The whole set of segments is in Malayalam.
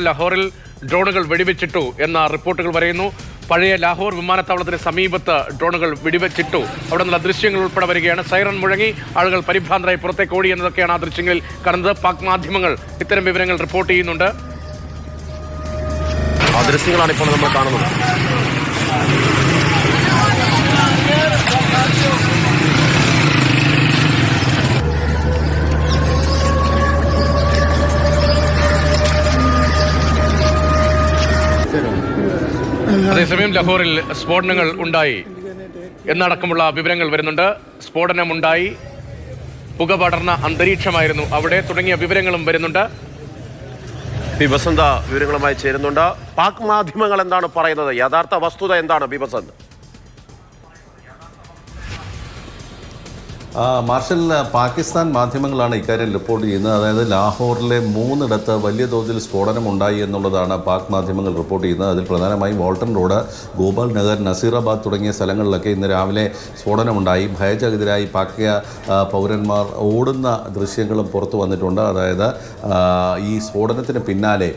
ലാഹോറിൽ ഡ്രോണുകൾ വെടിവെച്ചിട്ടു എന്ന റിപ്പോർട്ടുകൾ പറയുന്നു. പഴയ ലാഹോർ വിമാനത്താവളത്തിന് സമീപത്ത് ഡ്രോണുകൾ വെടിവെച്ചിട്ടു. അവിടെ നിന്നുള്ള ദൃശ്യങ്ങൾ ഉൾപ്പെടെ വരികയാണ്. സൈറൺ മുഴങ്ങി, ആളുകൾ പരിഭ്രാന്തരായി പുറത്തേക്ക് ഓടി എന്നതൊക്കെയാണ് ആ ദൃശ്യങ്ങളിൽ കാണുന്നത്. പാക് മാധ്യമങ്ങൾ ഇത്തരം വിവരങ്ങൾ റിപ്പോർട്ട് ചെയ്യുന്നുണ്ട്. ആ ദൃശ്യങ്ങളാണ് ഇപ്പോൾ നമ്മൾ കാണുന്നത്. അതേസമയം ലാഹോറിൽ സ്ഫോടനങ്ങൾ ഉണ്ടായി എന്നടക്കമുള്ള വിവരങ്ങൾ വരുന്നുണ്ട്. സ്ഫോടനമുണ്ടായി, പുക പടർന്ന അന്തരീക്ഷമായിരുന്നു അവിടെ തുടങ്ങിയ വിവരങ്ങളും വരുന്നുണ്ട്. പി ബസന്ത വിവരങ്ങളുമായി ചേരുന്നുണ്ട്. പാക് മാധ്യമങ്ങൾ എന്താണ് പറയുന്നത്? യഥാർത്ഥ വസ്തുത എന്താണ് പി ബസന്ത്? മാർഷൽ, പാകിസ്ഥാൻ മാധ്യമങ്ങളാണ് ഇക്കാര്യം റിപ്പോർട്ട് ചെയ്യുന്നത്. അതായത് ലാഹോറിലെ 3 വലിയ തോതിൽ സ്ഫോടനം ഉണ്ടായി എന്നുള്ളതാണ് പാക് മാധ്യമങ്ങൾ റിപ്പോർട്ട് ചെയ്യുന്നത്. അതിൽ പ്രധാനമായും വോൾട്ടൺ റോഡ്, ഗോപാൽ നഗർ, നസീറാബാദ് തുടങ്ങിയ സ്ഥലങ്ങളിലൊക്കെ ഇന്ന് രാവിലെ സ്ഫോടനമുണ്ടായി. ഭയചകിതരായി പാക് പൗരന്മാർ ഓടുന്ന ദൃശ്യങ്ങളും പുറത്തു വന്നിട്ടുണ്ട്. അതായത് ഈ സ്ഫോടനത്തിന് പിന്നാലെ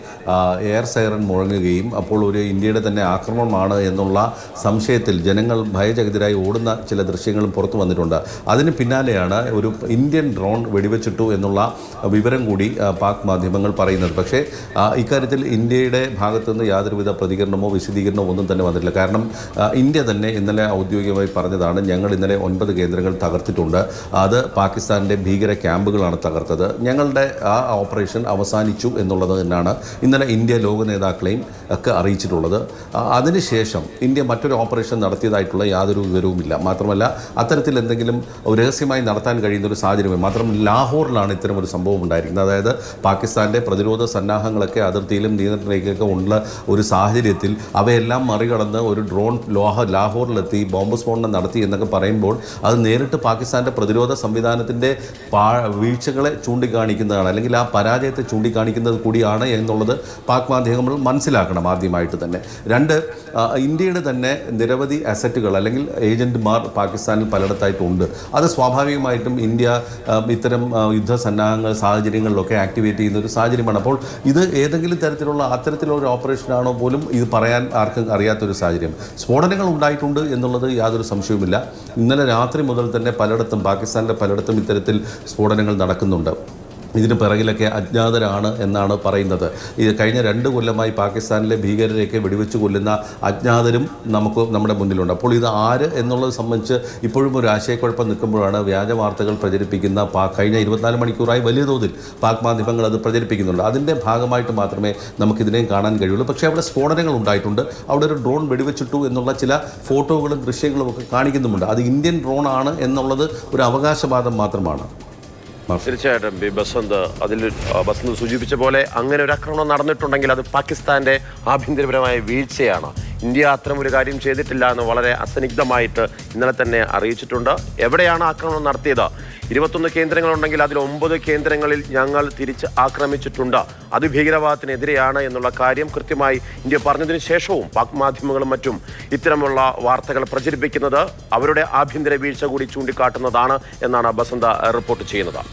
എയർ സൈറൺ മുഴങ്ങുകയും അപ്പോൾ ഒരു ഇന്ത്യയുടെ തന്നെ ആക്രമണമാണ് എന്നുള്ള സംശയത്തിൽ ജനങ്ങൾ ഭയചകിതരായി ഓടുന്ന ചില ദൃശ്യങ്ങളും പുറത്തു വന്നിട്ടുണ്ട്. അതിന് പിന്നാലെയാണ് ഒരു ഇന്ത്യൻ ഡ്രോൺ വെടിവെച്ചിട്ടു എന്നുള്ള വിവരം കൂടി പാക് മാധ്യമങ്ങൾ പറയുന്നത്. പക്ഷേ ഇക്കാര്യത്തിൽ ഇന്ത്യയുടെ ഭാഗത്തുനിന്ന് യാതൊരുവിധ പ്രതികരണമോ വിശദീകരണമോ ഒന്നും തന്നെ വന്നിട്ടില്ല. കാരണം ഇന്ത്യ തന്നെ ഇന്നലെ ഔദ്യോഗികമായി പറഞ്ഞതാണ്, ഞങ്ങൾ ഇന്നലെ 9 കേന്ദ്രങ്ങൾ തകർത്തിട്ടുണ്ട്, അത് പാകിസ്ഥാൻ്റെ ഭീകര ക്യാമ്പുകളാണ് തകർത്തത്, ഞങ്ങളുടെ ആ ഓപ്പറേഷൻ അവസാനിച്ചു എന്നുള്ളത് തന്നെയാണ് ഇന്നലെ ഇന്ത്യ ലോക നേതാക്കളെയും ഒക്കെ അറിയിച്ചിട്ടുള്ളത്. അതിനുശേഷം ഇന്ത്യ മറ്റൊരു ഓപ്പറേഷൻ നടത്തിയതായിട്ടുള്ള യാതൊരു വിവരവുമില്ല. മാത്രമല്ല അത്തരത്തിൽ എന്തെങ്കിലും രഹസ്യമായി നടത്താൻ കഴിയുന്ന ഒരു സാഹചര്യം മാത്രമല്ല ലാഹോറിലാണ് ഇത്തരമൊരു സംഭവം ഉണ്ടായിരിക്കുന്നത്. അതായത് പാകിസ്ഥാൻ്റെ പ്രതിരോധ സന്നാഹങ്ങളൊക്കെ അതിർത്തിയിലും നിയന്ത്രണത്തിലേക്കൊക്കെ ഉള്ള ഒരു സാഹചര്യത്തിൽ അവയെല്ലാം മറികടന്ന് ഒരു ഡ്രോൺ ലാഹോറിലെത്തി ബോംബ് സ്ഫോടനം നടത്തി എന്നൊക്കെ പറയുമ്പോൾ അത് നേരിട്ട് പാകിസ്ഥാൻ്റെ പ്രതിരോധ സംവിധാനത്തിൻ്റെ വീഴ്ചകളെ ചൂണ്ടിക്കാണിക്കുന്നതാണ്, അല്ലെങ്കിൽ ആ പരാജയത്തെ ചൂണ്ടിക്കാണിക്കുന്നത് കൂടിയാണ് എന്നുള്ളത് പാക് മാധ്യമങ്ങൾ മനസ്സിലാക്കണം ആദ്യമായിട്ട് തന്നെ. 2, ഇന്ത്യയുടെ തന്നെ നിരവധി അസറ്റുകൾ അല്ലെങ്കിൽ ഏജന്റുമാർ പാകിസ്ഥാനിൽ പലയിടത്തായിട്ടുണ്ട്. അത് സ്വാഭാവികമായിട്ടും ഇന്ത്യ ഇത്തരം യുദ്ധസന്നാഹങ്ങൾ സാഹചര്യങ്ങളിലൊക്കെ ആക്ടിവേറ്റ് ചെയ്യുന്ന ഒരു സാഹചര്യമാണ്. അപ്പോൾ ഇത് ഏതെങ്കിലും തരത്തിലുള്ള അത്തരത്തിലുള്ള ഒരു ഓപ്പറേഷനാണോ പോലും ഇത് പറയാൻ ആർക്കും അറിയാത്തൊരു സാഹചര്യം. സ്ഫോടനങ്ങൾ ഉണ്ടായിട്ടുണ്ട് എന്നുള്ളത് യാതൊരു സംശയവുമില്ല. ഇന്നലെ രാത്രി മുതൽ തന്നെ പലയിടത്തും പാകിസ്ഥാനിലെ പലയിടത്തും ഇത്തരത്തിൽ സ്ഫോടനങ്ങൾ നടക്കുന്നുണ്ട്. ഇതിന് പിറകിലൊക്കെ അജ്ഞാതരാണ് എന്നാണ് പറയുന്നത്. ഇത് കഴിഞ്ഞ 2 കൊല്ലമായി പാകിസ്ഥാനിലെ ഭീകരരെയൊക്കെ വെടിവെച്ച് കൊല്ലുന്ന അജ്ഞാതരും നമ്മുടെ മുന്നിലുണ്ട്. അപ്പോൾ ഇത് ആര് എന്നുള്ളത് സംബന്ധിച്ച് ഇപ്പോഴും ഒരു ആശയക്കുഴപ്പം നിൽക്കുമ്പോഴാണ് വ്യാജ വാർത്തകൾ പ്രചരിപ്പിക്കുന്ന കഴിഞ്ഞ 24 മണിക്കൂറായി വലിയ തോതിൽ പാക് മാധ്യമങ്ങൾ അത് പ്രചരിപ്പിക്കുന്നുണ്ട്. അതിൻ്റെ ഭാഗമായിട്ട് മാത്രമേ നമുക്കിതിനെയും കാണാൻ കഴിയുള്ളൂ. പക്ഷേ അവിടെ സ്ഫോടനങ്ങൾ ഉണ്ടായിട്ടുണ്ട്, അവിടെ ഒരു ഡ്രോൺ വെടിവെച്ചിട്ടു എന്നുള്ള ചില ഫോട്ടോകളും ദൃശ്യങ്ങളും ഒക്കെ കാണിക്കുന്നുമുണ്ട്. അത് ഇന്ത്യൻ ഡ്രോൺ ആണ് എന്നുള്ളത് ഒരു അവകാശവാദം മാത്രമാണ്. തീർച്ചയായിട്ടും ബസന്ത് സൂചിപ്പിച്ച പോലെ അങ്ങനെ ഒരു ആക്രമണം നടന്നിട്ടുണ്ടെങ്കിൽ അത് പാകിസ്ഥാന്റെ ആഭ്യന്തരപരമായ വീഴ്ചയാണ്. ഇന്ത്യ അത്തരമൊരു കാര്യം ചെയ്തിട്ടില്ല എന്ന് വളരെ അസന്നിഗ്ധമായിട്ട് ഇന്നലെ തന്നെ അറിയിച്ചിട്ടുണ്ട്. എവിടെയാണ് ആക്രമണം നടത്തിയത്? 21 കേന്ദ്രങ്ങളുണ്ടെങ്കിൽ അതിൽ 9 കേന്ദ്രങ്ങളിൽ ഞങ്ങൾ തിരിച്ച് ആക്രമിച്ചിട്ടുണ്ട്, അത് ഭീകരവാദത്തിനെതിരെയാണ് എന്നുള്ള കാര്യം കൃത്യമായി ഇന്ത്യ പറഞ്ഞതിന് ശേഷവും പാക് മാധ്യമങ്ങളും മറ്റും ഇത്തരമുള്ള വാർത്തകൾ പ്രചരിപ്പിക്കുന്നത് അവരുടെ ആഭ്യന്തര വീഴ്ച കൂടി ചൂണ്ടിക്കാട്ടുന്നതാണ് എന്നാണ് ബസന്ത റിപ്പോർട്ട് ചെയ്യുന്നത്.